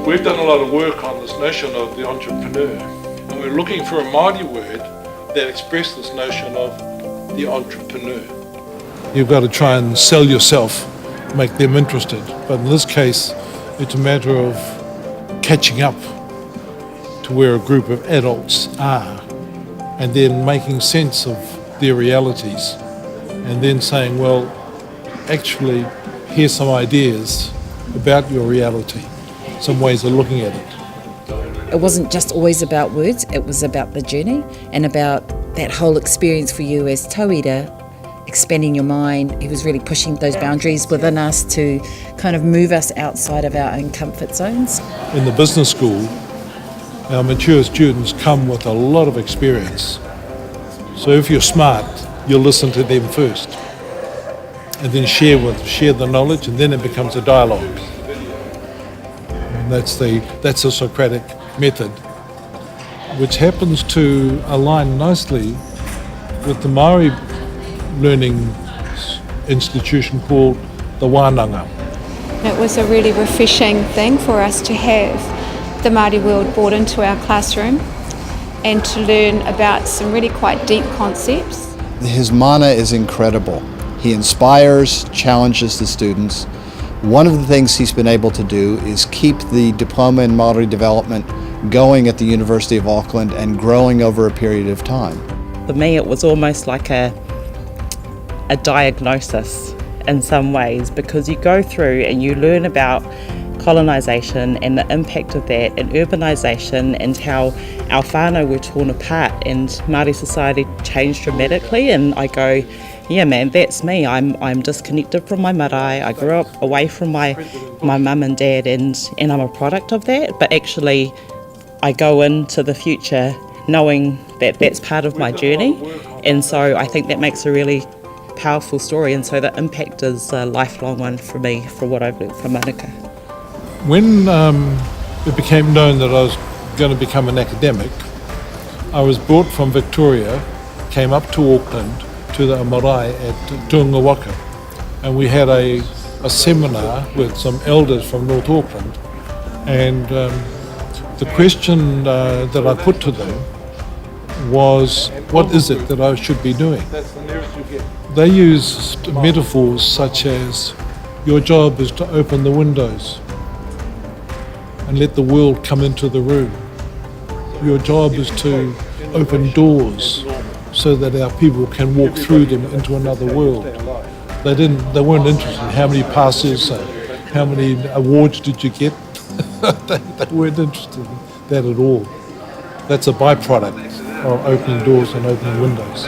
We've done a lot of work on this notion of the entrepreneur, and we're looking for a Māori word that expresses this notion of the entrepreneur. You've got to try and sell yourself, make them interested, but in this case it's a matter of catching up to where a group of adults are and then making sense of their realities and then saying, well, actually, here's some ideas about your reality, some ways of looking at it. It wasn't just always about words, it was about the journey and about that whole experience for you as tauira, expanding your mind. He was really pushing those boundaries within us to kind of move us outside of our own comfort zones. In the business school, our mature students come with a lot of experience. So if you're smart, you'll listen to them first and then share the knowledge, and then it becomes a dialogue. And that's the Socratic method, which happens to align nicely with the Māori learning institution called the Wānanga. It was a really refreshing thing for us to have the Māori world brought into our classroom and to learn about some really quite deep concepts. His mana is incredible. He inspires, challenges the students. One of the things he's been able to do is keep the diploma in Māori development going at the University of Auckland and growing over a period of time. For me, it was almost like a diagnosis in some ways, because you go through and you learn about colonisation and the impact of that and urbanisation and how our whānau were torn apart and Māori society changed dramatically, and I go, yeah man, that's me. I'm disconnected from my marae. I grew up away from my mum and dad and I'm a product of that, but actually I go into the future knowing that that's part of my journey, and so I think that makes a really powerful story, and so the impact is a lifelong one for me, for what I've learned from Mānuka. When it became known that I was going to become an academic, I was brought from Victoria, came up to Auckland, to the marae at Tungawaka, and we had a seminar with some elders from North Auckland, and the question that I put to them was, what is it that I should be doing? They used metaphors such as, your job is to open the windows and let the world come into the room. Your job is to open doors so that our people can walk through them into another world. They weren't interested in how many passes, how many awards did you get. They weren't interested in that at all. That's a byproduct of opening doors and opening windows.